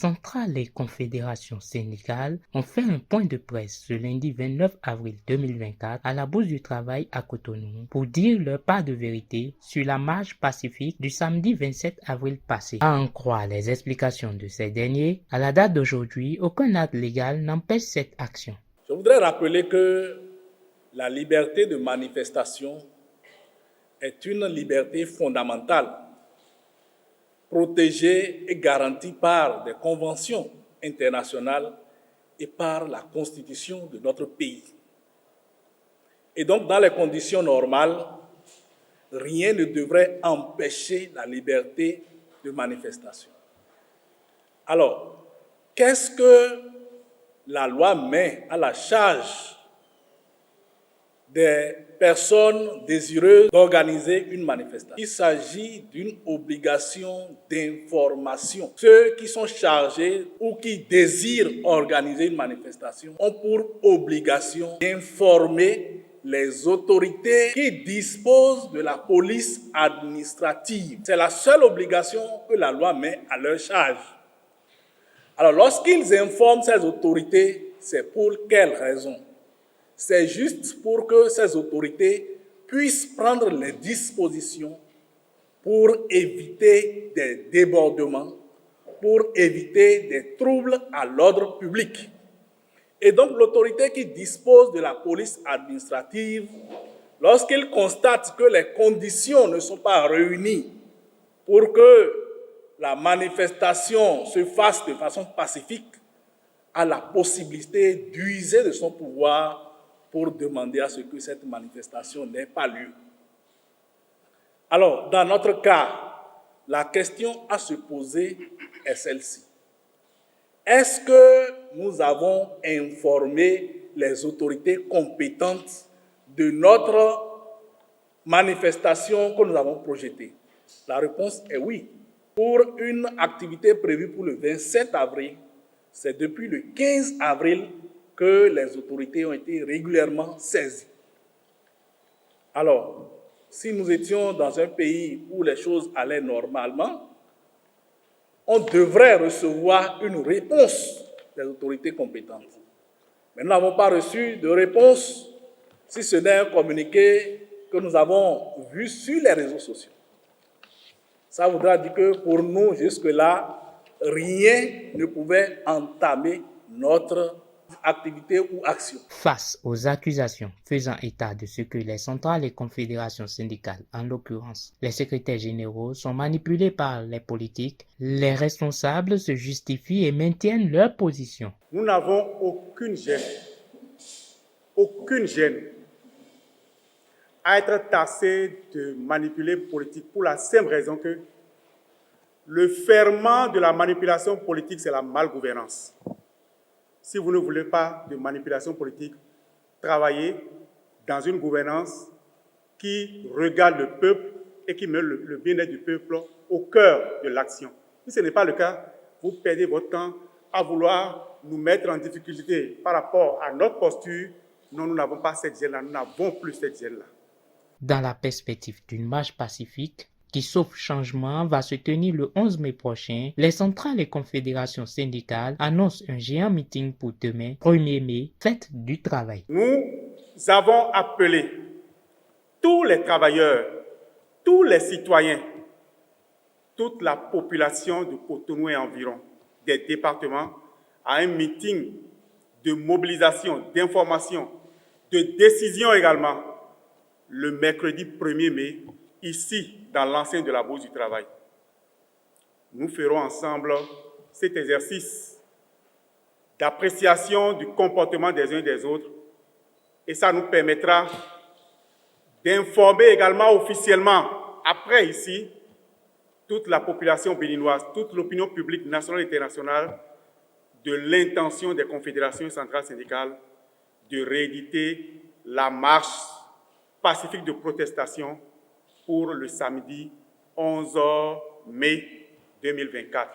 centrales et confédérations syndicales ont fait un point de presse ce lundi 29 avril 2024 à la Bourse du Travail à Cotonou pour dire leur part de vérité sur la marche pacifique du samedi 27 avril passé. À en croire les explications de ces derniers, à la date d'aujourd'hui, aucun acte légal n'empêche cette action. Je voudrais rappeler que la liberté de manifestation est une liberté fondamentale, protégée et garantie par des conventions internationales et par la Constitution de notre pays. Et donc, dans les conditions normales, rien ne devrait empêcher la liberté de manifestation. Alors, qu'est-ce que la loi met à la charge des personnes désireuses d'organiser une manifestation? Il s'agit d'une obligation d'information. Ceux qui sont chargés ou qui désirent organiser une manifestation ont pour obligation d'informer les autorités qui disposent de la police administrative. C'est la seule obligation que la loi met à leur charge. Alors, lorsqu'ils informent ces autorités, c'est pour quelle raison? C'est juste pour que ces autorités puissent prendre les dispositions pour éviter des débordements, pour éviter des troubles à l'ordre public. Et donc, l'autorité qui dispose de la police administrative, lorsqu'il constate que les conditions ne sont pas réunies pour que la manifestation se fasse de façon pacifique, a la possibilité d'user de son pouvoir pour demander à ce que cette manifestation n'ait pas lieu. Alors, dans notre cas, la question à se poser est celle-ci. Est-ce que nous avons informé les autorités compétentes de notre manifestation que nous avons projetée? La réponse est oui. Pour une activité prévue pour le 27 avril, c'est depuis le 15 avril que les autorités ont été régulièrement saisies. Alors, si nous étions dans un pays où les choses allaient normalement, on devrait recevoir une réponse des autorités compétentes. Mais nous n'avons pas reçu de réponse, si ce n'est un communiqué que nous avons vu sur les réseaux sociaux. Ça voudra dire que pour nous, jusque-là, rien ne pouvait entamer notre activité ou action. Face aux accusations faisant état de ce que les centrales et confédérations syndicales, en l'occurrence les secrétaires généraux, sont manipulés par les politiques, les responsables se justifient et maintiennent leur position. Nous n'avons aucune gêne à être taxés de manipuler politique pour la simple raison que le ferment de la manipulation politique, c'est la malgouvernance. Si vous ne voulez pas de manipulation politique, travaillez dans une gouvernance qui regarde le peuple et qui met le bien-être du peuple au cœur de l'action. Si ce n'est pas le cas, vous perdez votre temps à vouloir nous mettre en difficulté par rapport à notre posture. Non, nous n'avons pas cette gêne-là, nous n'avons plus cette gêne-là. Dans la perspective d'une marche pacifique qui, sauf changement, va se tenir le 11 mai prochain, les centrales et confédérations syndicales annoncent un géant meeting pour demain, 1er mai, fête du travail. Nous avons appelé tous les travailleurs, tous les citoyens, toute la population de Cotonou et environ, des départements, à un meeting de mobilisation, d'information, de décision également, le mercredi 1er mai, ici, dans l'enceinte de la Bourse du Travail. Nous ferons ensemble cet exercice d'appréciation du comportement des uns et des autres, et ça nous permettra d'informer également officiellement, après ici, toute la population béninoise, toute l'opinion publique nationale et internationale, de l'intention des confédérations centrales syndicales de rééditer la marche pacifique de protestation pour le samedi 11 mai 2024.